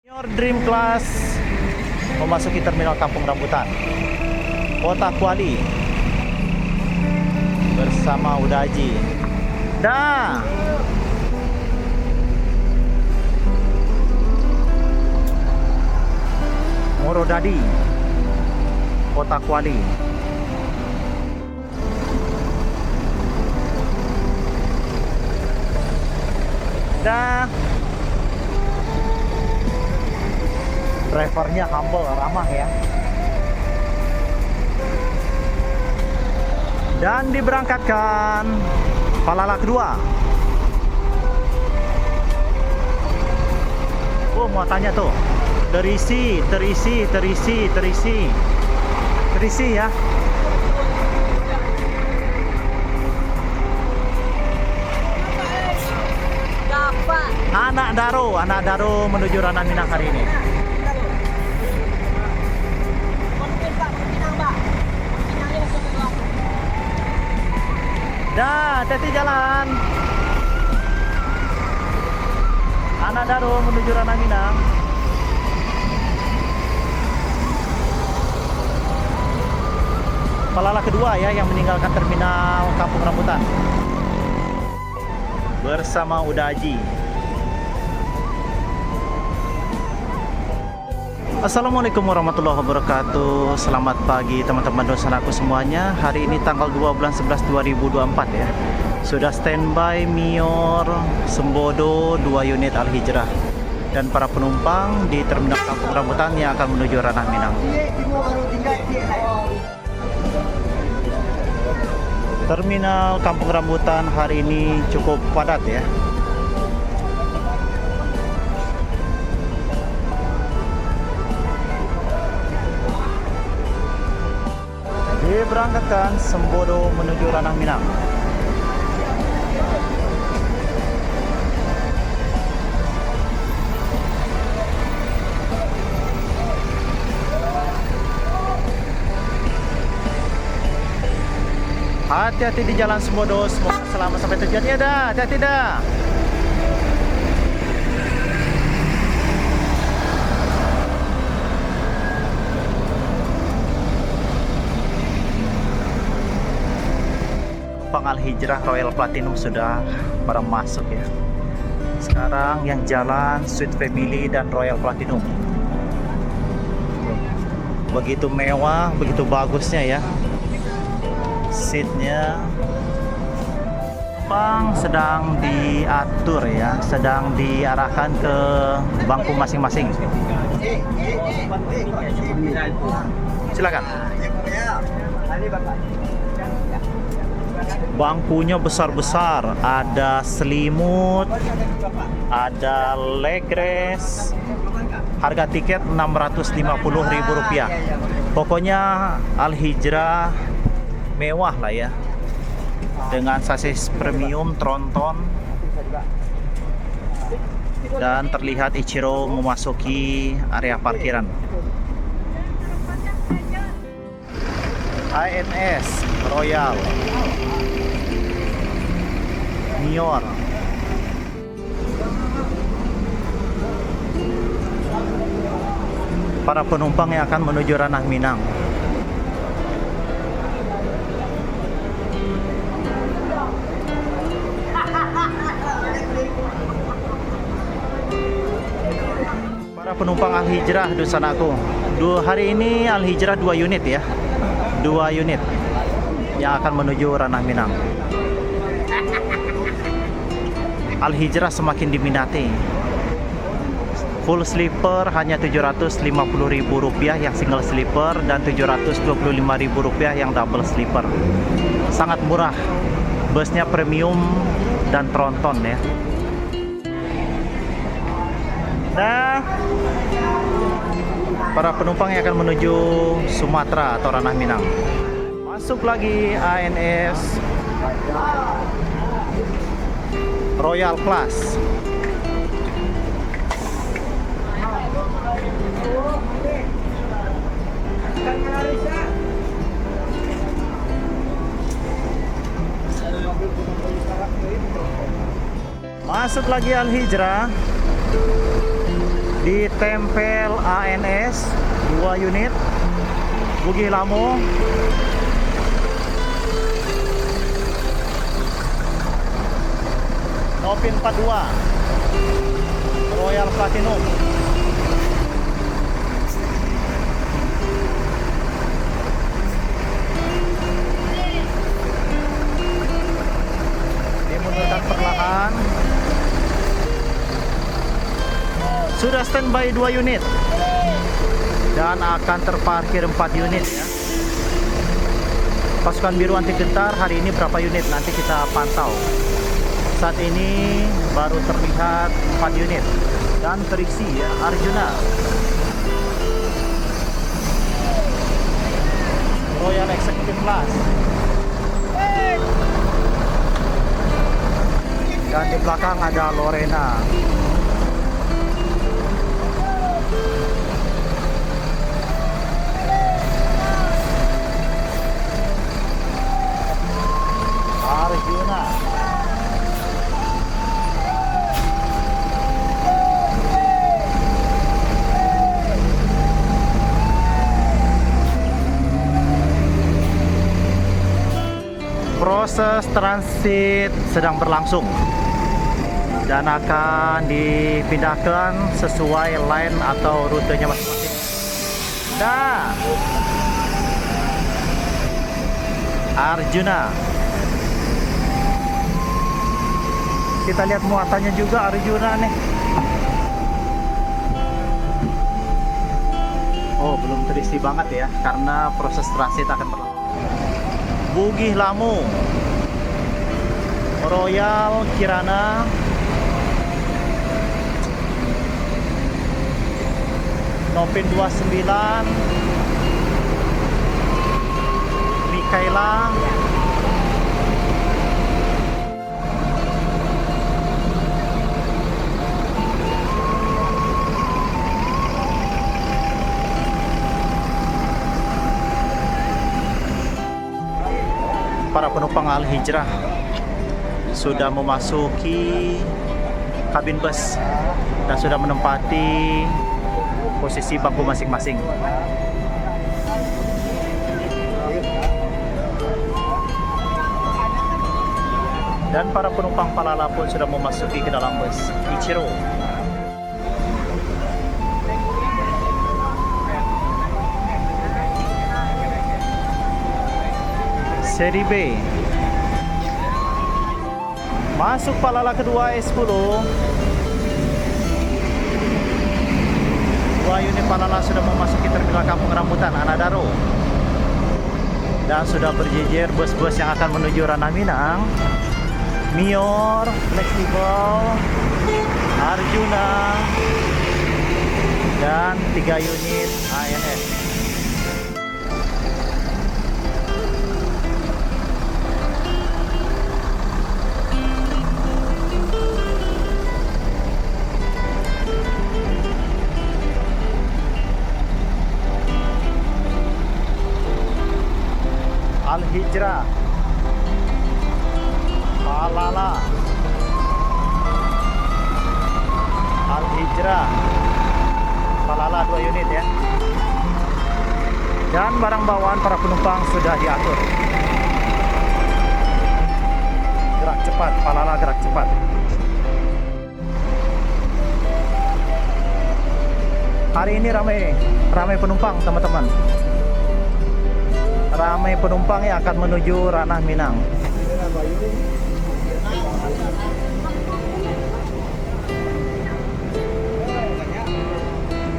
Your Dream Class memasuki terminal Kampung Rambutan, Kota Kuali bersama Udaji. Dah. Morodadi, Kota Kuali. Dah. Drivernya humble, ramah ya. Dan diberangkatkan Palala kedua. Oh, mau tanya tuh. Terisi ya. Anak Daro menuju Ranah Minang hari ini. Dah, hati-hati jalan. Anak Daro menuju Ranah Minang. Palala kedua ya yang meninggalkan terminal Kampung Rambutan bersama Udaji. Assalamualaikum warahmatullahi wabarakatuh. Selamat pagi teman-teman dosaku semuanya. Hari ini tanggal 2 bulan 11 2024 ya. Sudah standby Mior Sembodo 2 unit Al-Hijrah dan para penumpang di terminal Kampung Rambutan yang akan menuju Ranah Minang. Terminal Kampung Rambutan hari ini cukup padat ya. Diberangkatkan Sembodo menuju Ranah Minang. Hati-hati di jalan Sembodo, semoga selamat sampai tujuan. Ya dah, hati-hati dah. Al-Hijrah Royal Platinum sudah pada masuk ya. Sekarang yang jalan Sweet Family dan Royal Platinum. Begitu mewah, begitu bagusnya ya. Seatnya Bang sedang diatur ya, sedang diarahkan ke bangku masing-masing. Silakan. Bangkunya besar-besar, ada selimut, ada leg rest. Harga tiket Rp650.000. Pokoknya Al-Hijrah mewah lah ya. Dengan sasis premium tronton. Dan terlihat Ichiro memasuki area parkiran. INS Royal Mior. Para penumpang yang akan menuju Ranah Minang. Para penumpang Al-Hijrah dosanaku. Hari ini Al-Hijrah 2 unit ya. 2 unit yang akan menuju Ranah Minang. Al-Hijrah semakin diminati. Full sleeper hanya Rp750.000 yang single sleeper dan Rp725.000 yang double sleeper. Sangat murah. Busnya premium dan tronton ya. Nah, para penumpang yang akan menuju Sumatera atau Ranah Minang. Masuk lagi ANS Royal Class. Masuk lagi Al-Hijrah Ditempel ANS 2 unit. Bugih Lamo. Novin 42 Royal Platinum. Dimundurkan perlahan. Sudah standby 2 unit dan akan terparkir 4 unit ya. Pasukan biru anti gentar hari ini berapa unit nanti kita pantau. Saat ini baru terlihat 4 unit dan terisi ya. Arjuna Royal Executive Class. Dan di belakang ada Lorena. Arjuna. Proses transit sedang berlangsung dan akan dipindahkan sesuai line atau rutenya masing-masing. Nah, Arjuna. Kita lihat muatannya juga Arjuna nih. Oh, belum terisi banget ya karena proses transit akan berlangsung. Bugih Lamu Royal Kirana. Novin 29 Mikaela. Para penumpang Al-Hijrah sudah memasuki kabin bus dan sudah menempati posisi bangku masing-masing. Dan para penumpang Palala pun sudah memasuki ke dalam bus Ichiro. Seri B. Masuk Palala kedua S10. 2 unit Palala sudah memasuki terminal Kampung Rambutan Anadaro. Dan sudah berjejer bus-bus yang akan menuju Ranah Minang. Mior, Flexible, Arjuna, dan 3 unit ANS. Al-Hijrah Palala. Al-Hijrah Palala 2 unit ya. Dan barang bawaan para penumpang sudah diatur. Gerak cepat, Palala gerak cepat. Hari ini ramai penumpang teman-teman. Ramai penumpang yang akan menuju Ranah Minang.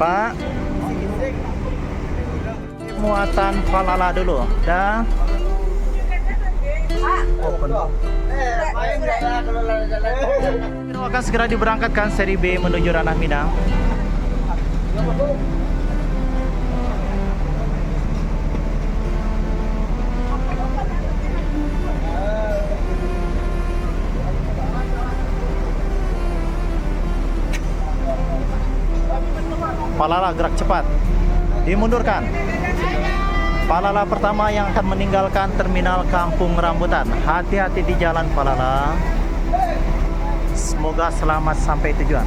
Pak, muatan Palala dulu. Dah. Open. Akan segera diberangkatkan seri B menuju Ranah Minang. Palala gerak cepat. Dimundurkan. Palala pertama yang akan meninggalkan terminal Kampung Rambutan. Hati-hati di jalan Palala. Semoga selamat sampai tujuan.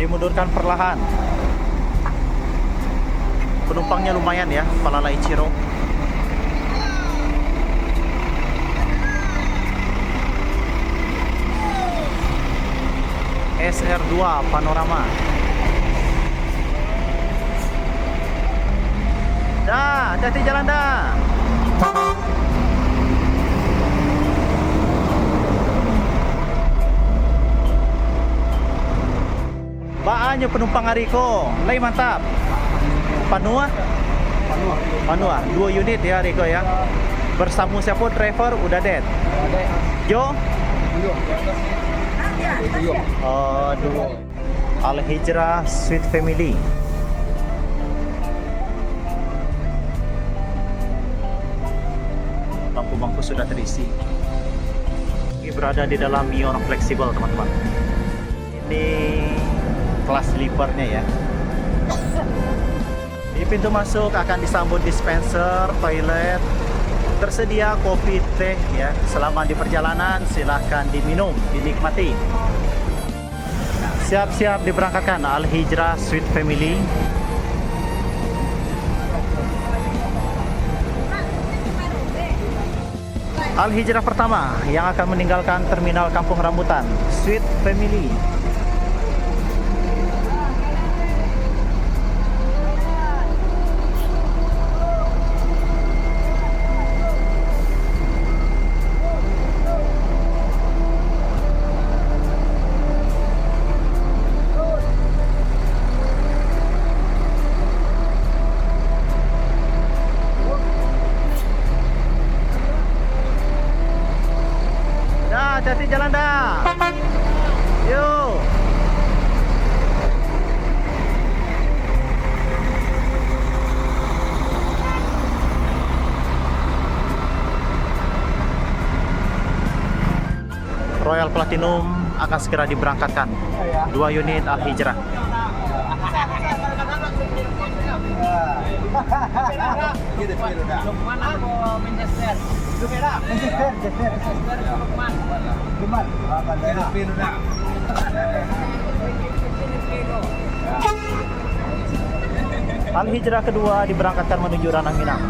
Dimundurkan perlahan. Penumpangnya lumayan ya, Palalai Ciro. SR2 Panorama. Dah, hati-hati jalan dah. Baannya penumpang Ariko, lagi mantap. Panua? Panua, 2 unit ya Ariko ya. Bersama siapa driver udah dead. Jo? Oh, dua. Al Hijrah Sweet Family. Bangku-bangku sudah terisi. Ini berada di dalam Mio fleksibel teman-teman. Ini kelas sleepernya ya. Di pintu masuk akan disambut dispenser, toilet, tersedia kopi, teh ya. Selama di perjalanan silahkan diminum, dinikmati. Siap-siap diberangkatkan Al Hijrah Sweet Family. Al Hijrah pertama yang akan meninggalkan terminal Kampung Rambutan, Sweet Family. Hati-hati jalan dah. Yuk. Royal Platinum akan segera diberangkatkan. 2 unit Al Hijrah. Al Hijrah kedua diberangkatkan menuju Ranang Minang.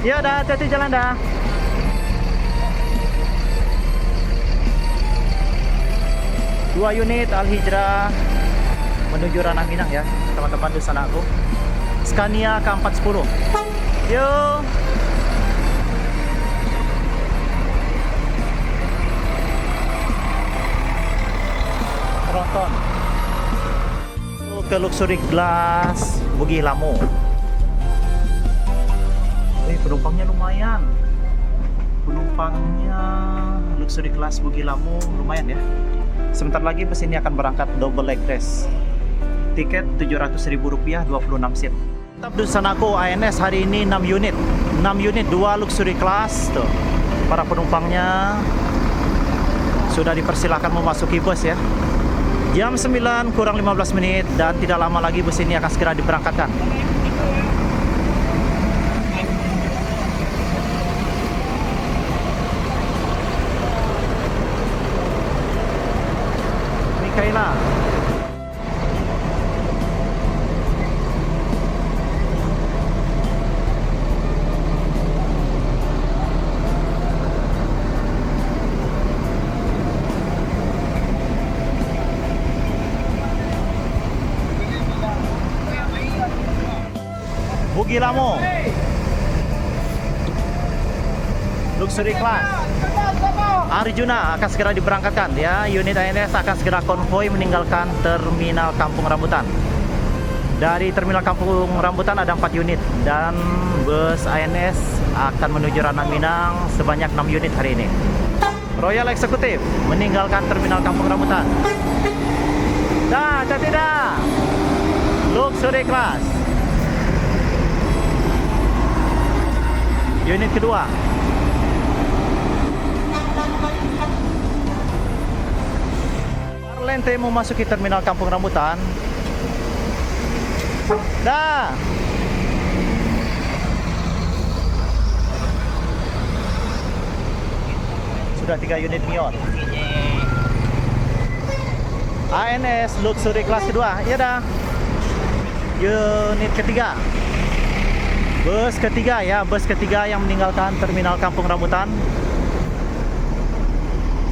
Ya dah, hati-hati jalan dah. Dua unit Al Hijrah menuju Ranang Minang ya, teman-teman di sana aku. Scania K410. Yuk. Tronton. Ke Luxury Class Bugis Lamo. Penumpangnya lumayan. Penumpangnya Luxury Class Bugis Lamo lumayan ya. Sebentar lagi bus ini akan berangkat double leg race. Tiket Rp700.000, 26 seat. Tetap di sana aku ANS hari ini 6 unit. 6 unit 2 luxury class tuh. Para penumpangnya sudah dipersilakan memasuki bus ya. Jam 9 kurang 15 menit dan tidak lama lagi bus ini akan segera diberangkatkan. Mikaela. Bugis Lamo Luxury Class Arjuna akan segera diberangkatkan ya. Unit ANS akan segera konvoi meninggalkan terminal Kampung Rambutan. Dari terminal Kampung Rambutan ada 4 unit dan bus ANS akan menuju Ranang Minang sebanyak 6 unit hari ini. Royal Executive meninggalkan terminal Kampung Rambutan. Dah, tidak. Luxury Class unit kedua. Arlente memasuki terminal Kampung Rambutan. Dah. sudah 3 unit Mior. ANS Luxury kelas kedua, iya dah. Unit ketiga. Bus ketiga ya, bus ketiga yang meninggalkan terminal Kampung Rambutan.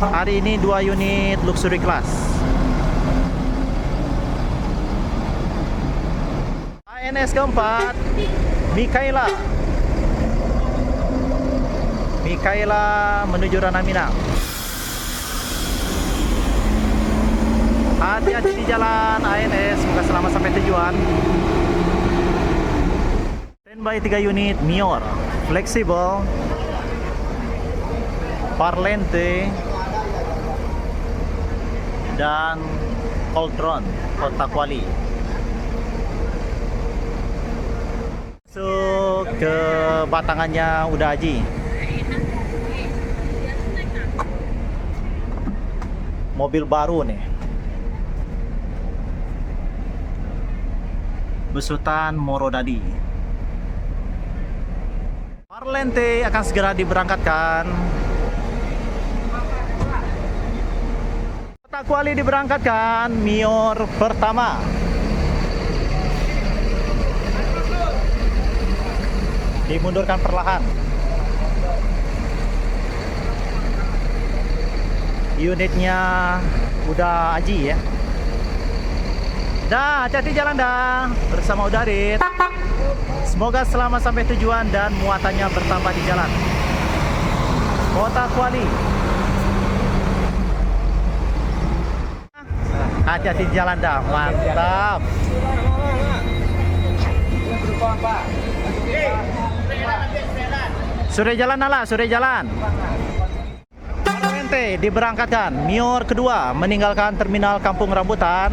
Hari ini 2 unit luxury class. ANS keempat, Mikaela. Mikaela menuju Ranah Minang. Hati-hati di jalan ANS, semoga selamat sampai tujuan. Standby 3 unit Mior, fleksibel, Parlente, dan Coldron, Kota Kuali. Masuk ke batangannya udah Haji. Mobil baru nih. Besutan Morodadi. Parlente akan segera diberangkatkan. Kota Kuali diberangkatkan Mior pertama. Dimundurkan perlahan. Unitnya udah Aji ya. Dah, hati-hati jalan dah. Bersama Udarit. Semoga selamat sampai tujuan dan muatannya bertambah di jalan. Kota Kuali. Hati-hati di jalan dah. Mantap. Sore jalan Nala, sore jalan. Parlente diberangkatkan. Mior kedua meninggalkan terminal Kampung Rambutan.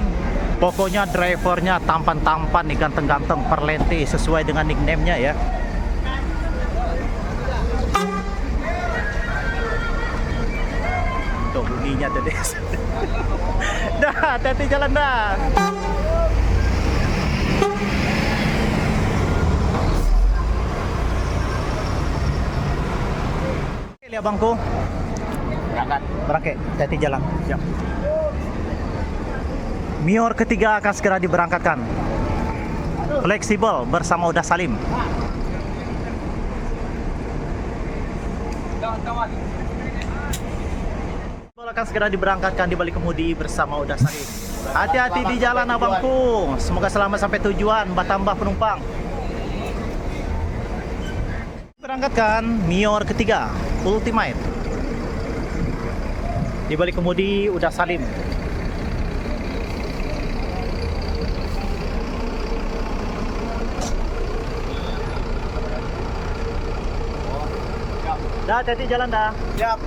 Pokoknya drivernya tampan-tampan nih, ganteng-ganteng, Parlente sesuai dengan nickname-nya ya. Tuh bunyinya tuh deh. Dah, hati-hati jalan dah. Lihat bangku. Berangkat, hati-hati jalan. Siap. Mior ketiga akan segera diberangkatkan. Fleksibel bersama Uda Salim. Akan segera diberangkatkan di balik kemudi bersama Uda Salim. Hati-hati di jalan abangku. Semoga selamat sampai tujuan, bertambah penumpang. Berangkatkan Mior ketiga, Ultimate. Di balik kemudi Uda Salim. Dah, hati-hati jalan dah. Siap.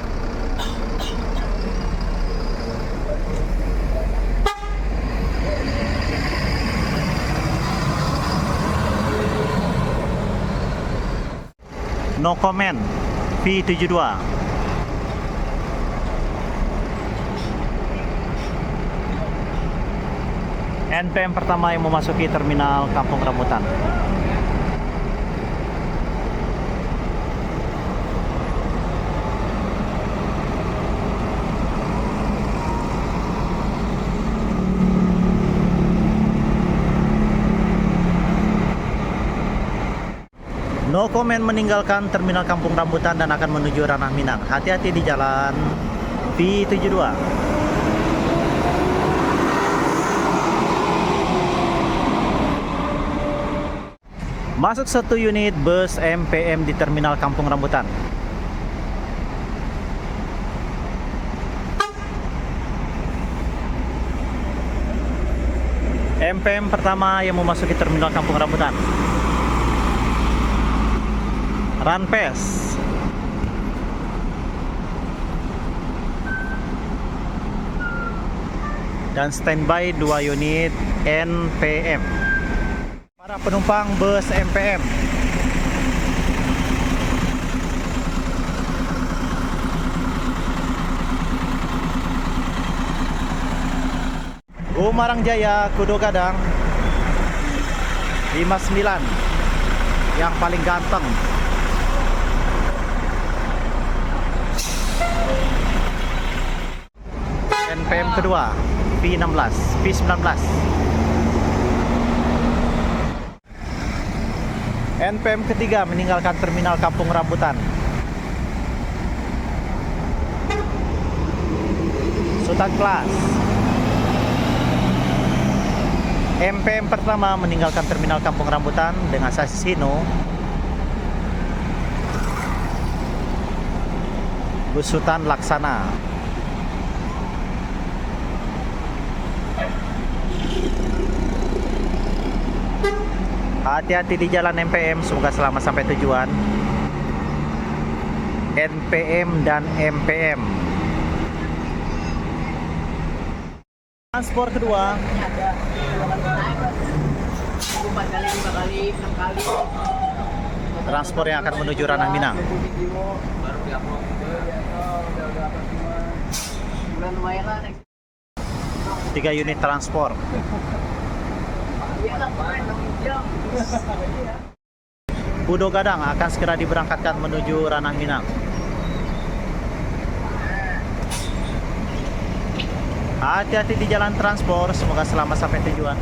No comment. V72. NPM pertama yang memasuki terminal Kampung Rambutan. No comment meninggalkan terminal Kampung Rambutan dan akan menuju Ranah Minang. Hati-hati di jalan. V72. Masuk 1 unit bus MPM di terminal Kampung Rambutan. MPM pertama yang memasuki terminal Kampung Rambutan. Ranpes. Dan standby 2 unit NPM. Para penumpang bus MPM. Gumarang Jaya, Kudo Gadang 59 yang paling ganteng. NPM kedua P16, P19. NPM ketiga meninggalkan terminal Kampung Rambutan. Sultan Kelas. MPM pertama meninggalkan terminal Kampung Rambutan dengan sasis Hino. Besutan Laksana. Hati-hati di jalan MPM, semoga selamat sampai tujuan. NPM dan MPM. Transport kedua. Transport yang akan menuju Ranah Minang. 3 unit transport. Budo Gadang akan segera diberangkatkan menuju Ranah Minang. Hati-hati di jalan transport, semoga selamat sampai tujuan.